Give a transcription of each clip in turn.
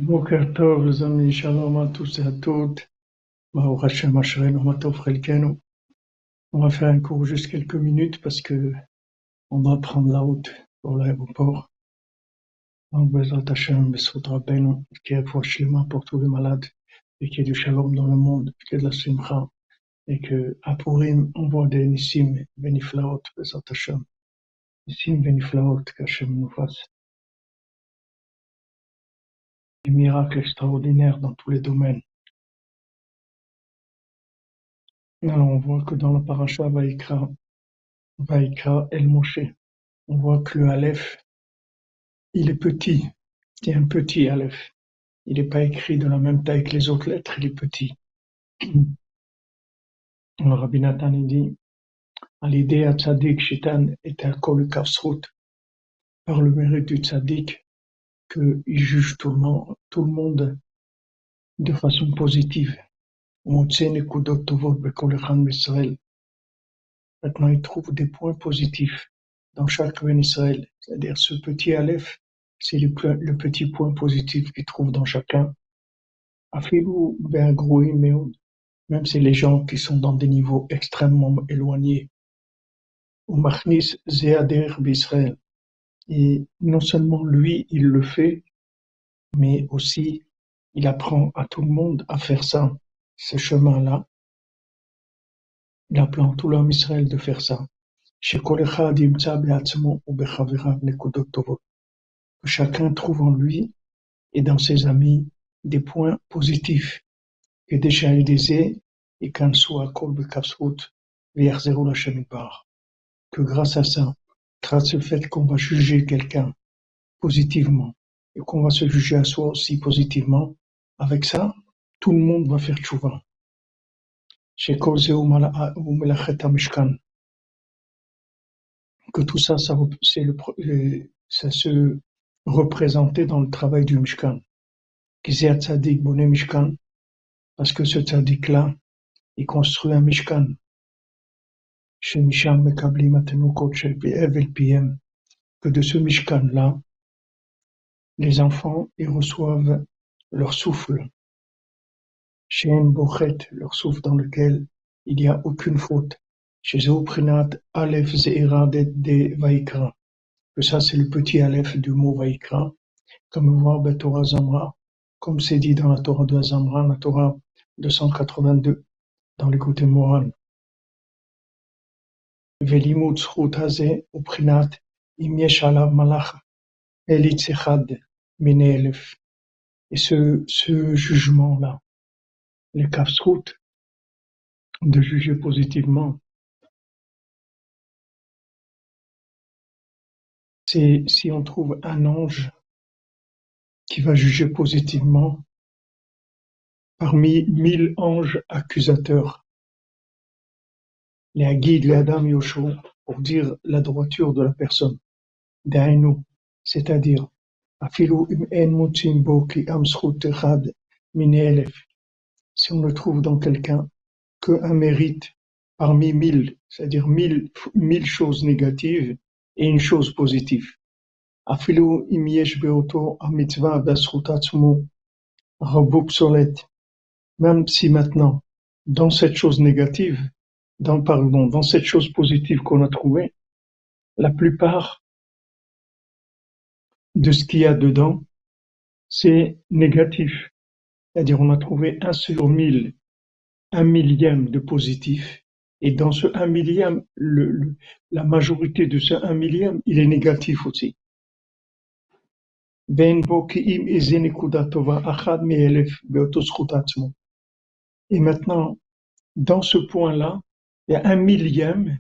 Boker Tov, les amis, shalom à tous et à toutes. Baruch Hashem, Asherenu, Matov Chelkenu. On va faire un cours juste quelques minutes parce que on va prendre la route pour l'aéroport. Donc, Bezrat Hashem, Besot Rabbeinu, qu'il y ait une foi shlema pour tous les malades et qu'il y ait du shalom dans le monde, qu'il y ait de la simcha et que à Purim, on voit des nissim beniflaot, Bezrat Hashem. Nissim beniflaot, qu'Hashem nous fasse des miracles extraordinaires dans tous les domaines. Alors, on voit que dans la paracha Vaïkra El Moshe, on voit que le Aleph, il est petit, c'est un petit Aleph. Il n'est pas écrit de la même taille que les autres lettres, il est petit. Le Rabbi Nathan il dit, à l'idée à Tzadik Shitan et à Kol Kafsrut, par le mérite du Tzadik, qu'il juge tout le monde de façon positive. Maintenant, il trouve des points positifs dans chaque Ben Israël. C'est-à-dire, ce petit Aleph, c'est le petit point positif qu'il trouve dans chacun. Afilou be'agroim meod, même si les gens qui sont dans des niveaux extrêmement éloignés. Ou machnis zeader b'Israël. Et non seulement lui, il le fait, mais aussi, il apprend à tout le monde à faire ça, ce chemin-là. Il apprend à tout l'homme Israël de faire ça. Shekol echad yimtza be'atzmo u'bechaverav nekudot tovot. Que chacun trouve en lui et dans ses amis des points positifs. Que déjà aidés et qu'un soit kol bekafsrut v'yachzeru l'Hashem yitbarach. Que grâce à ça, grâce au fait qu'on va juger quelqu'un positivement et qu'on va se juger à soi aussi positivement, avec ça, tout le monde va faire tchouva. Shekol zeu melachet hamishkan. Que tout ça, ça se représentait dans le travail du Mishkan. Kizé tzadik boné Mishkan, parce que ce tzadik-là, il construit un Mishkan. Chez Misham Mekablim Atenukot Shel Be'ev El Piem, que de ce Mishkan-là, les enfants, ils reçoivent leur souffle. Chez En Bochet, leur souffle dans lequel il n'y a aucune faute. Chez Zéoprinat Aleph Zeira de Vaikra, que ça c'est le petit Aleph du mot Vaikra, comme on voit dans Torah Zamra, comme c'est dit dans la Torah de Zamra, la Torah 282, dans l'écoute moral. Velimut zchut hazeh uprinat im yesh alav malach elitz echad mine elef. Et ce jugement-là, le kafsrut, de juger positivement, c'est si on trouve un ange qui va juger positivement parmi 1000 anges accusateurs, les Hagid, les Adam Yosho, pour dire la droiture de la personne, d'Ainu, c'est-à-dire, Afilu im en motzim bo ki am zchut echad mine elef. Si on ne trouve dans quelqu'un qu'un mérite parmi 1000, c'est-à-dire 1000 choses négatives et une chose positive. Afilu im yesh beoto ha-mitzvah b'zchut atzmo rabu psolet. Même si maintenant, dans cette chose négative, dans cette chose positive qu'on a trouvée, la plupart de ce qu'il y a dedans, c'est négatif. C'est-à-dire, on a trouvé 1 sur 1000, 1 millième de positif, et dans ce 1 millième, la majorité de ce 1 millième, il est négatif aussi. Et maintenant, dans ce point-là, il y a 1 millième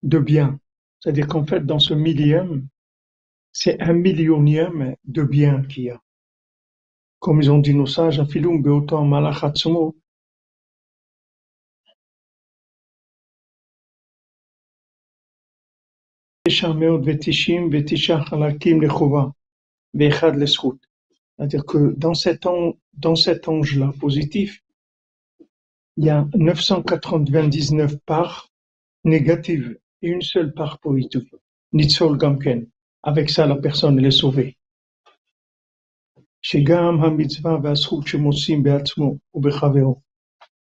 de bien. C'est-à-dire qu'en fait, dans ce millième, c'est 1 millionième de bien qu'il y a. Comme ils ont dit nos sages, Afilum beotam malach atzmo, c'est-à-dire que dans cet ange-là positif, il y a 999 parts négatives et une seule part positive. Nitzol Gamken. Avec ça, la personne elle est sauvée. Shegam ha-mitzvah ve'asrut shemosim be'atzmo u'bechavero.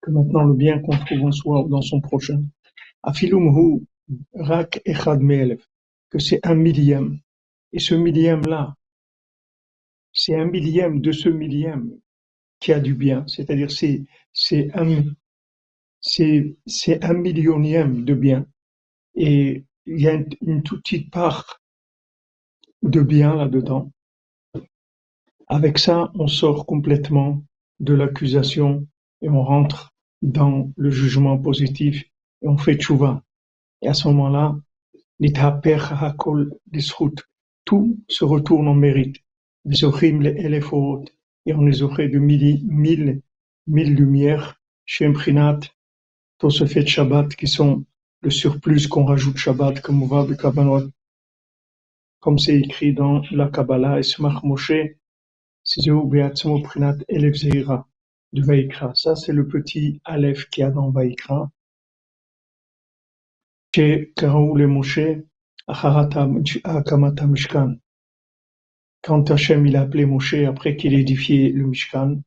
Que maintenant le bien qu'on trouve en soi ou dans son prochain. Afilum hu rak echad me'elef. Que c'est un millième. Et ce millième-là, c'est un millième de ce millième qui a du bien. C'est-à-dire, c'est un millionième de bien. Et il y a une toute petite part de bien là-dedans. Avec ça, on sort complètement de l'accusation et on rentre dans le jugement positif et on fait tchouva. Et à ce moment-là, nithaper hakol l'isrout, tout se retourne en mérite. V'zochim le'elefot, et on les aurait de mille lumières, shem prinat, tosefet Shabbat, qui sont le surplus qu'on rajoute Shabbat, comme on va avec Kavanot, comme c'est écrit dans la Kabbalah, Esmach Moshe, Sizeu be'atzmo prinat elef zeira, du Vaïkra. Ça, c'est le petit Aleph qu'il y a dans Vaïkra. Chez Karaou le Moshe, Acharata Akamata Mishkan. Quand Hachem il a appelé Moshe après qu'il ait édifié le Mishkan,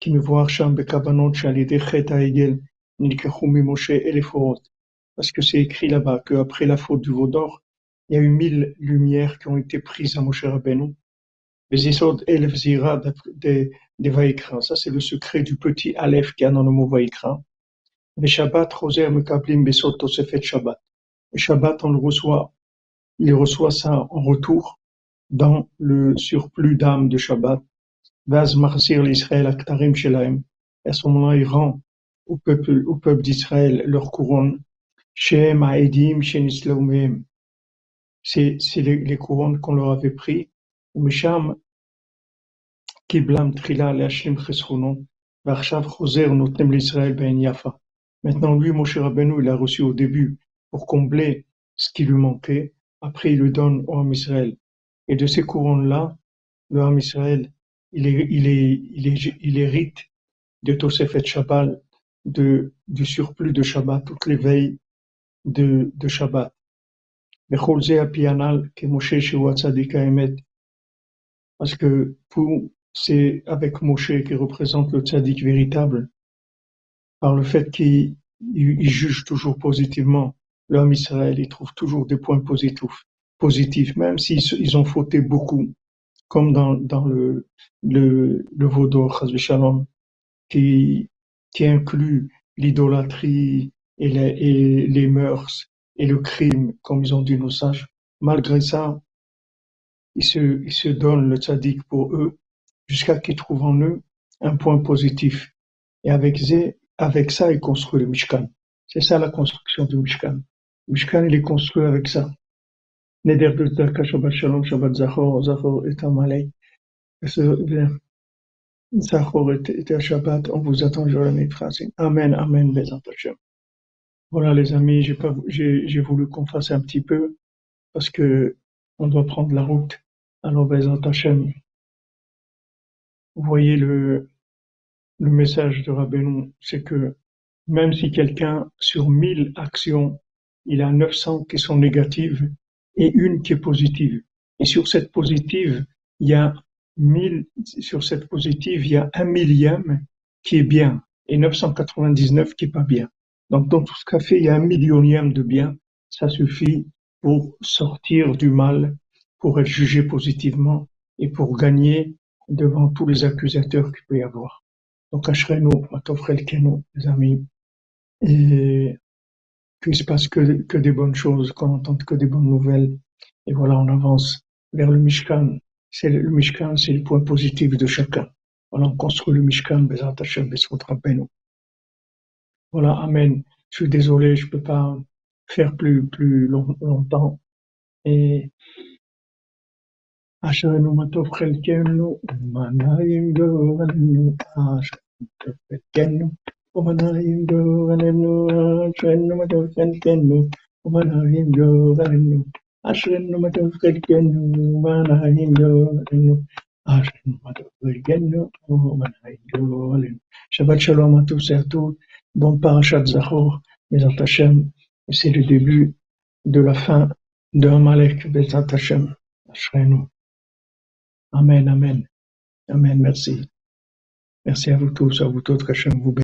qui me voit Sham bekavanot shalidei chet ha'egel nilkechu mi-Moshe eleforot. Parce que c'est écrit là-bas qu'après la faute du veau d'or, il y a eu 1000 lumières qui ont été prises à Moshe Rabbeinu. Les Isod elef zira des Vaïkra. Ça, c'est le secret du petit Aleph qu'il y a dans le mot Vaïkra. Les Shabbat, Roser Mekablim Besot Tosefet Shabbat. Le Shabbat, il reçoit ça en retour dans le surplus d'âme de Shabbat. Vaz Marsir l'Israël Aktarim Shelaim. Et à ce moment-là, il rend au peuple d'Israël leur couronne. Shem Haedim Shenislaumem. C'est les couronnes qu'on leur avait pris. Misham Kiblam Trila Leashlim Chesronon. Varshav Choser Notnem l'Israël Ben Yafa. Maintenant, lui, Moshe Rabbeinu, il a reçu au début pour combler ce qui lui manquait. Après, il le donne au Ham Israël. Et de ces couronnes-là, le Ham Israël, il hérite de Tosefet Shabbat, du surplus de Shabbat, toutes les veilles de Shabbat. Bechol ze apianal ke Moshe shehu tzadik haemet. Parce que c'est avec Moshe qui représente le tzaddik véritable, par le fait qu'il juge toujours positivement. L'homme Israël, il trouve toujours des points positifs, même s'ils ont fauté beaucoup, comme dans le veau d'or, Chas v'Shalom, qui inclut l'idolâtrie et les mœurs et le crime, comme ils ont dit nos sages. Malgré ça, ils se donnent le tzaddik pour eux, jusqu'à qu'ils trouvent en eux un point positif. Et avec ça, ils construisent le Mishkan. C'est ça la construction du Mishkan. Le Mishkan, il est construit avec ça. Neder de Tzedaka, Shabbat Shalom, Shabbat Zachor, Zachor et Amalei. Zachor et Shabbat, on vous attend, Joël Francine. Amen, amen, Bezat Hashem. Voilà, les amis, j'ai voulu qu'on fasse un petit peu, parce que on doit prendre la route. Alors, Bezat Hashem, vous voyez le message de Rabbeinu, c'est que même si quelqu'un, sur 1000 actions, il a 900 qui sont négatives et une qui est positive. Et sur cette positive, il y a 1 millième qui est bien et 999 qui est pas bien. Donc, dans tout ce qu'a fait, il y a 1 millionième de bien. Ça suffit pour sortir du mal, pour être jugé positivement et pour gagner devant tous les accusateurs qu'il peut y avoir. Donc, Ashrenu, Matov Chelkenu, les amis, et qu'il se passe que des bonnes choses, qu'on n'entende que des bonnes nouvelles. Et voilà, on avance vers le Mishkan. Le Mishkan, c'est le point positif de chacun. Voilà, on construit le Mishkan, Bezat Hashem, Bezot Rabbeinu. Voilà, Amen. Je suis désolé, je peux pas faire plus longtemps. Et Ashrenu Matov Chelkenu, Manayim Goranu, Ashrenu Matov Chelkenu. ومناهيم جورنو عشرين ما توكلكنو ومناهيم جورنو عشرين ما توكلكنو ومناهيم جورنو عشرين ما توكلكنو ومناهيم جورنو. Shabbat Shalom à tous et à toutes. Bon Parashat Zachor, Bezat Hashem. C'est le début de la fin de Amalek, Bezat Hashem. Ashrenu. Amen, amen. Amen. Merci. Merci à vous tous, qu'Hachem vous bénisse.